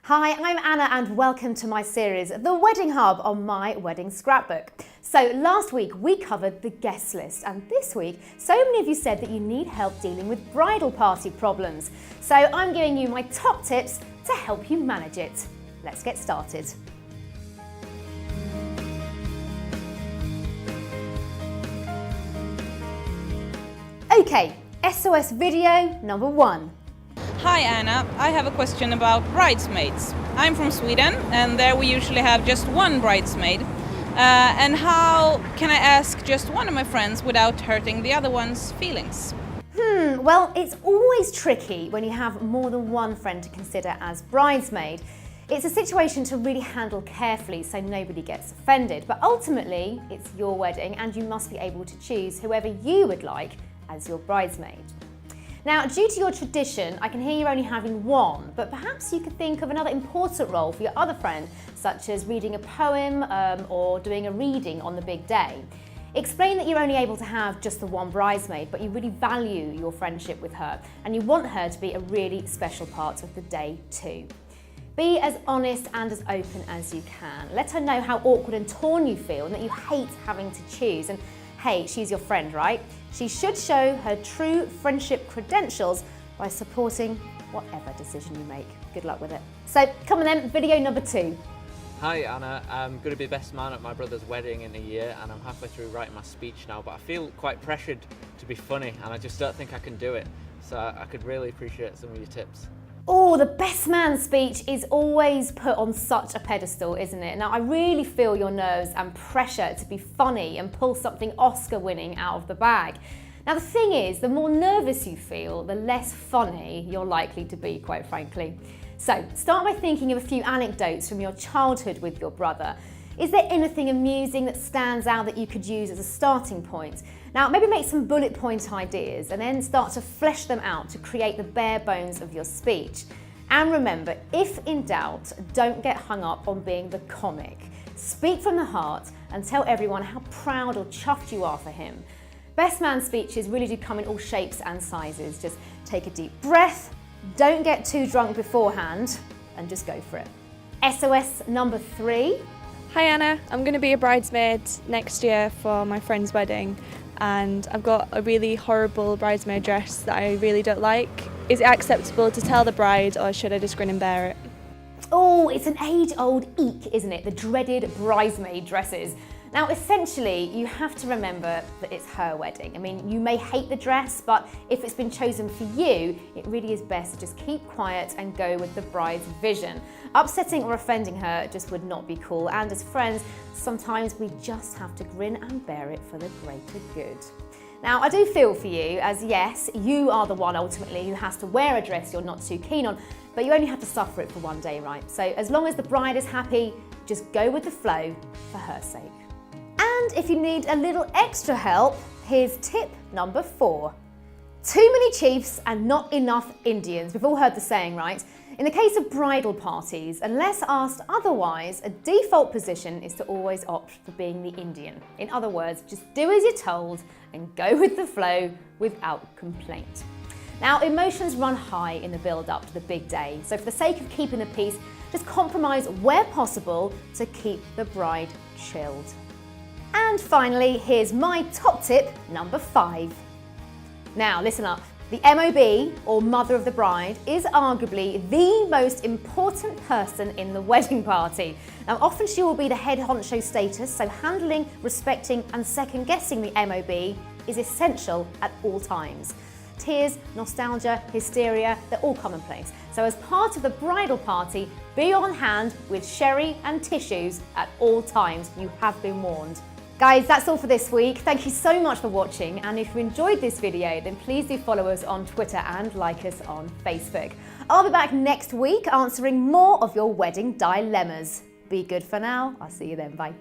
Hi, I'm Anna and welcome to my series, The Wedding Hub on my wedding scrapbook. So last week we covered the guest list and this week so many of you said that you need help dealing with bridal party problems. So I'm giving you my top tips to help you manage it. Let's get started. Okay, SOS video number 1. Hi Anna, I have a question about bridesmaids. I'm from Sweden and there we usually have just one bridesmaid. And how can I ask just one of my friends without hurting the other one's feelings? Well, it's always tricky when you have more than one friend to consider as bridesmaid. It's a situation to really handle carefully so nobody gets offended. But ultimately, it's your wedding and you must be able to choose whoever you would like as your bridesmaid. Now, due to your tradition, I can hear you're only having one, but perhaps you could think of another important role for your other friend, such as reading a poem or doing a reading on the big day. Explain that you're only able to have just the one bridesmaid, but you really value your friendship with her and you want her to be a really special part of the day too. Be as honest and as open as you can. Let her know how awkward and torn you feel and that you hate having to choose. And hey, she's your friend, right? She should show her true friendship credentials by supporting whatever decision you make. Good luck with it. So come on then, video number 2. Hi Anna, I'm going to be best man at my brother's wedding in a year and I'm halfway through writing my speech now, but I feel quite pressured to be funny and I just don't think I can do it. So I could really appreciate some of your tips. Oh, the best man speech is always put on such a pedestal, isn't it? Now, I really feel your nerves and pressure to be funny and pull something Oscar-winning out of the bag. Now, the thing is, the more nervous you feel, the less funny you're likely to be, quite frankly. So, start by thinking of a few anecdotes from your childhood with your brother. Is there anything amusing that stands out that you could use as a starting point? Now, maybe make some bullet point ideas and then start to flesh them out to create the bare bones of your speech. And remember, if in doubt, don't get hung up on being the comic. Speak from the heart and tell everyone how proud or chuffed you are for him. Best man speeches really do come in all shapes and sizes. Just take a deep breath, don't get too drunk beforehand, and just go for it. SOS number 3. Hi Anna, I'm going to be a bridesmaid next year for my friend's wedding and I've got a really horrible bridesmaid dress that I really don't like. Is it acceptable to tell the bride or should I just grin and bear it? Oh, it's an age-old eek, isn't it? The dreaded bridesmaid dresses. Now, essentially, you have to remember that it's her wedding. I mean, you may hate the dress, but if it's been chosen for you, it really is best to just keep quiet and go with the bride's vision. Upsetting or offending her just would not be cool, and as friends, sometimes we just have to grin and bear it for the greater good. Now, I do feel for you, as yes, you are the one ultimately who has to wear a dress you're not too keen on, but you only have to suffer it for one day, right? So as long as the bride is happy, just go with the flow for her sake. And if you need a little extra help, here's tip number 4. Too many chiefs and not enough Indians. We've all heard the saying, right? In the case of bridal parties, unless asked otherwise, a default position is to always opt for being the Indian. In other words, just do as you're told and go with the flow without complaint. Now, emotions run high in the build-up to the big day, so for the sake of keeping the peace, just compromise where possible to keep the bride chilled. And finally, here's my top tip number 5. Now, listen up. The MOB, or mother of the bride, is arguably the most important person in the wedding party. Now, often she will be the head honcho status, so handling, respecting and second-guessing the MOB is essential at all times. Tears, nostalgia, hysteria, they're all commonplace. So as part of the bridal party, be on hand with sherry and tissues at all times. You have been warned. Guys, that's all for this week. Thank you so much for watching, and if you enjoyed this video, then please do follow us on Twitter and like us on Facebook. I'll be back next week answering more of your wedding dilemmas. Be good for now. I'll see you then. Bye.